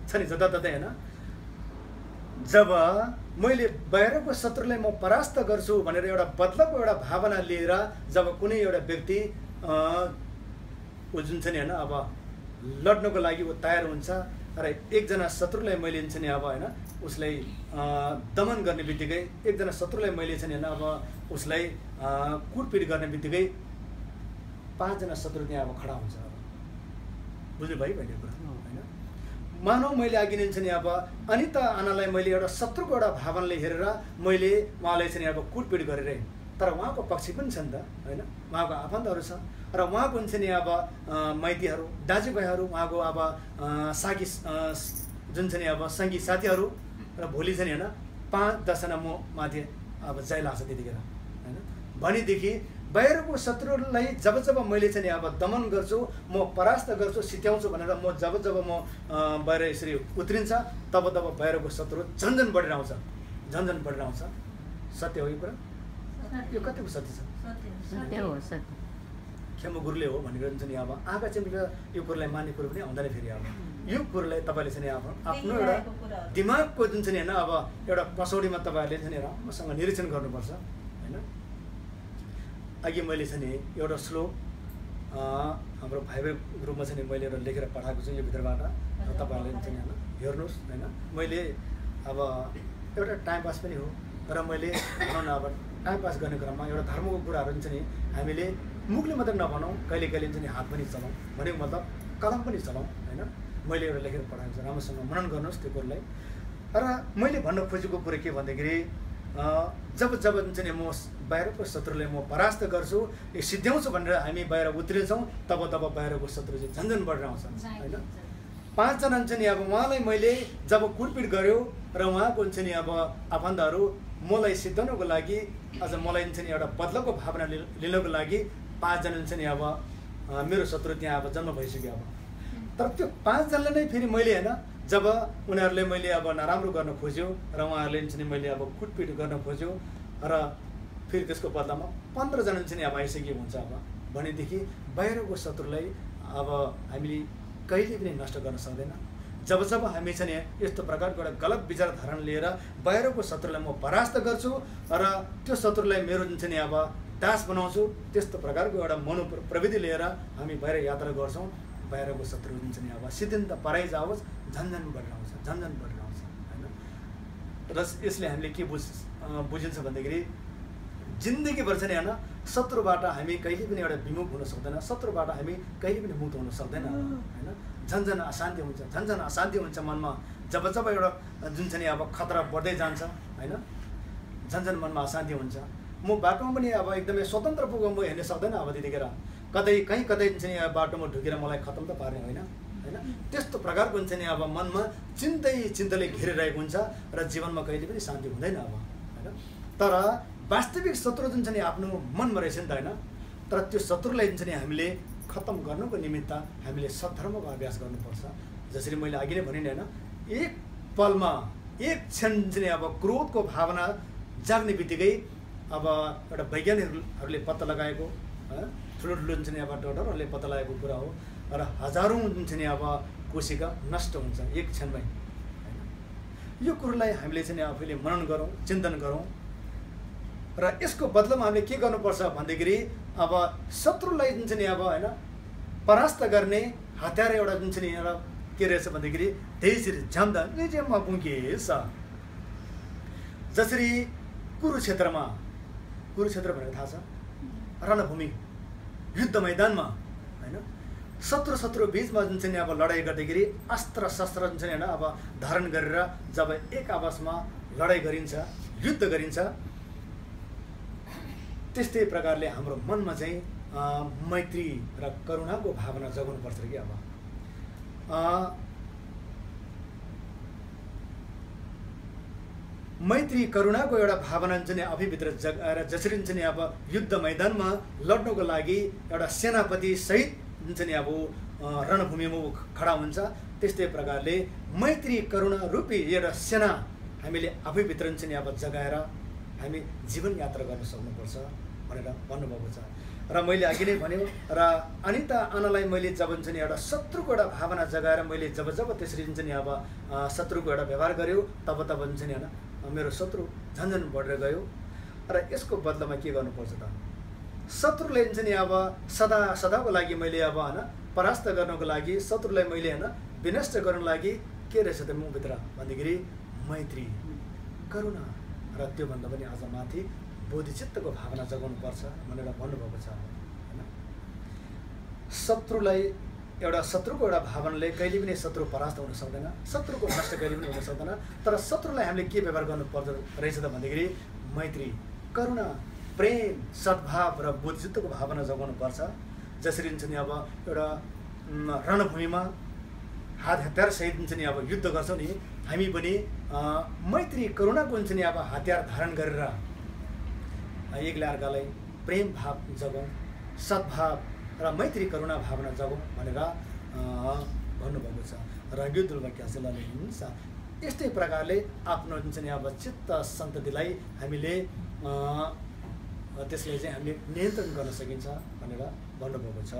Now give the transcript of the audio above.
छ नि जताततै हैन जब मैले बाहिरको शत्रुलाई म परास्त गर्छु भनेर एउटा बदलाको एउटा भावना लिएर जब कुनै एउटा व्यक्ति उ जुन छ नि हैन अब लड्नको लागि उ तयार हुन्छ र एकजना शत्रुलाई मैले हुन्छ नि अब हैन उसलाई दमन गर्ने बित्तिकै एकजना शत्रुलाई मैले चाहिँ हैन अब उसलाई कुटपिट गर्ने बित्तिकै 5 जना शत्रु त्यहाँ अब खडा हुन्छ अब बुझ्नु भयो भन्ने कुरा हैन मानौ मैले अघि नै चाहिँ अब अनिता आनालाई मैले एउटा शत्रुको एउटा भावनाले हेरेर मैले उहाँलाई चाहिँ अब कुटपिट गरिरहेँ तर उहाँको पक्ष पनि छ नि त हैन उहाँको आफन्तहरू छ र उहाँको हुन्छ नि अब माइतीहरू दाजुभाइहरू उहाँको अब सागी जुन चाहिँ अब सङ्गी साथीहरू र भोलि चाहिँ हैन 5-10 जना म माथि अब जय लाग्छ त्यतिखेर हैन भनेदेखि बाहिरको शत्रुलाई जब मैले चाहिँ अब दमन गर्छु म परास्त गर्छु सित्याउँछु भनेर म जब म बाहिर यसरी उत्रिन्छ तब बाहिरको शत्रु झन्झन बढेर आउँछ सत्य हो यो कुरा यो कतिको सत्य छ सत्य हो सत्य खेम गुरुले हो भनेर हुन्छ नि अब आँखा चाहिँ यो कुरालाई मान्ने कुरो पनि आउँदैन फेरि अब यो कुरोलाई तपाईँले चाहिँ अब आफ्नो एउटा दिमागको जुन चाहिँ हैन अब एउटा कसौडीमा तपाईँहरूले चाहिँ राम्रोसँग निरीक्षण गर्नुपर्छ हैन अघि मैले चाहिँ एउटा श्लोक हाम्रो भाइबर ग्रुपमा चाहिँ मैले एउटा लेखेर पठाएको छु यो भित्रबाट तपाईँहरूले चाहिँ हैन हेर्नुहोस् हैन मैले अब एउटा टाइम पास पनि हो र मैले भनौँ न अब टाइम पास गर्ने क्रममा एउटा धर्मको कुराहरू चाहिँ हामीले मुखले मात्र नभनौँ कहिले चाहिँ हात पनि चलाउँ भनेको मतलब कलम पनि चलाउँ हैन मैले एउटा लेखेर पठाएको छु राम्रोसँग मनन गर्नुहोस् त्यो कुरोलाई र मैले भन्न खोजेको कुरा के भन्दाखेरि जब चाहिँ म बाहिरको शत्रुलाई म परास्त गर्छु सिद्ध्याउँछु भनेर हामी बाहिर उत्रिन्छौँ तब बाहिरको शत्रु चाहिँ झन्झन बढेर आउँछ हैन 5 जना हुन्छ नि अब उहाँलाई मैले जब कुटपिट गर्यो र उहाँको हुन्छ नि अब आफन्तहरू मलाई सिद्धाउनको लागि अझ मलाई हुन्छ नि एउटा बदलाको भावना लिनको लागि 5 जना हुन्छ नि अब मेरो शत्रु त्यहाँ अब जन्म भइसक्यो अब तर त्यो 5 जनाले नै फेरि मैले हैन जब उनीहरूले मैले अब नराम्रो गर्न खोज्यो र उहाँहरूले चाहिँ नि मैले अब कुटपिट गर्न खोज्यो र फेरि त्यसको बदलामा 15 जना चाहिँ अब आइसकेको हुन्छ अब भनेदेखि बाहिरको शत्रुलाई अब हामीले कहिले पनि नष्ट गर्न सक्दैन जब हामी चाहिँ यस्तो प्रकारको एउटा गलत विचारधारा लिएर बाहिरको शत्रुलाई म परास्त गर्छु र त्यो शत्रुलाई मेरो जुन चाहिँ अब दास बनाउँछु त्यस्तो प्रकारको एउटा मनोप्रवृत्ति लिएर हामी बाहिर यात्रा गर्छौँ बाहिरको शत्रु जुन चाहिँ अब सिद्धिन्त पराइ जाओस् झन्झन बढेर आउँछ हैन र यसले हामीले के बुझिन्छ भन्दाखेरि जिन्दगीभर चाहिँ हैन शत्रुबाट हामी कहिले पनि एउटा विमुख हुन सक्दैन शत्रुबाट हामी कहिले पनि मुक्त हुन सक्दैन हैन झन्झन अशान्ति हुन्छ मनमा जब एउटा जुन चाहिँ अब खतरा बढ्दै जान्छ हैन झन्झन मनमा अशान्ति हुन्छ म बाटोमा पनि अब एकदमै स्वतन्त्र पुगौँ म हेर्न सक्दैन अब त्यतिखेर कतै चाहिँ बाटोमा ढुकेर मलाई खतम त पार्ने होइन त्यस्तो प्रकारको हुन्छ नि अब मनमा चिन्तले घेरिरहेको हुन्छ र जीवनमा कहिले पनि शान्ति हुँदैन अब हैन तर वास्तविक शत्रु जुन चाहिँ आफ्नो मनमा रहेछ नि त हैन तर त्यो शत्रुलाई जुन चाहिँ हामीले खत्तम गर्नुको निमित्त हामीले सद्धर्मको अभ्यास गर्नुपर्छ जसरी मैले अघि नै भने नि हैन एक पलमा एक क्षण चाहिँ अब क्रोधको भावना जाग्ने बित्तिकै अब एउटा वैज्ञानिकहरूले पत्ता लगाएको ठुलो चाहिँ अब डक्टरहरूले पत्ता लगाएको कुरा हो र हजारौं जुन चाहिँ अब कोशिका नष्ट हुन्छ एक क्षणमै हैन यो कुरोलाई हामीले चाहिँ आफैले मनन गरौँ चिन्तन गरौँ र यसको बदलामा हामीले के गर्नुपर्छ भन्दाखेरि अब शत्रुलाई जुन चाहिँ अब हैन परास्त गर्ने हतियार एउटा जुन चाहिँ एउटा के रहेछ भन्दाखेरि त्यसरी झम्दा निजमा पुगेछ जसरी कुरुक्षेत्र भनेको थाहा छ रणभूमि युद्ध मैदानमा हैन शत्रु बीचमा जुन चाहिँ अब लडाइँ गर्दाखेरि अस्त्र शस्त्र जुन चाहिँ हैन अब धारण गरेर जब एक आपसमा लडाइँ गरिन्छ युद्ध गरिन्छ त्यस्तै प्रकारले हाम्रो मनमा चाहिँ मैत्री र करुणाको भावना जगाउनु पर्छ कि अब मैत्री करुणाको एउटा भावना चाहिँ आफैभित्र जगाएर जसरी चाहिँ अब युद्ध मैदानमा लड्नको लागि एउटा सेनापति सहित जुन चाहिँ अब रणभूमिमा खडा हुन्छ त्यस्तै प्रकारले मैत्री करुणा रूपी एउटा सेना हामीले आफैभित्र चाहिँ अब जगाएर हामी जीवन यात्रा गर्न सक्नुपर्छ भनेर भन्नुभएको छ र मैले अघि नै भन्यो र अनिता आनालाई मैले जब हुन्छ नि एउटा शत्रुको एउटा भावना जगाएर मैले जब त्यसरी हुन्छ नि अब शत्रुको एउटा व्यवहार गर्यो तब हुन्छ नि होइन मेरो शत्रु झन्झन बढेर गयो। र यसको बदलामा के गर्नुपर्छ त? शत्रुले हुन्छ नि अब सदाको लागि मैले अब होइन परास्त गर्नको लागि शत्रुलाई मैले होइन विनष्ट गर्नको लागि के रहेछ त मुभित्र भन्दाखेरि मैत्री, करुणा र त्योभन्दा पनि आज माथि बोधिचित्तको भावना जगाउनुपर्छ भनेर भन्नुभएको छ होइन। शत्रुलाई एउटा शत्रुको एउटा भावनाले कहिले पनि शत्रु परास्त हुन सक्दैन, शत्रुको नष्ट कहिले पनि हुन सक्दैन। तर शत्रुलाई हामीले के व्यवहार गर्नुपर्दो रहेछ त भन्दाखेरि मैत्री, करुणा, प्रेम, सद्भाव र बोधिचित्तको भावना जगाउनुपर्छ। जसरी हुन्छ नि अब एउटा रणभूमिमा हात हतियार सहित हुन्छ नि अब युद्ध गर्छौँ नि, हामी पनि मैत्री करुणाको हुन्छ नि अब हतियार धारण गरेर एकले अर्कालाई प्रेम भाव जगाउँ, सद्भाव र मैत्री करुणा भावना जगाउँ भनेर भन्नुभएको छ। र यो दुर्वाक्यले हिंस यस्तै प्रकारले आफ्नो हुन्छ नि अब चित्त सन्ततिलाई हामीले त्यसलाई चाहिँ हामीले नियन्त्रण गर्न सकिन्छ भनेर भन्नुभएको छ।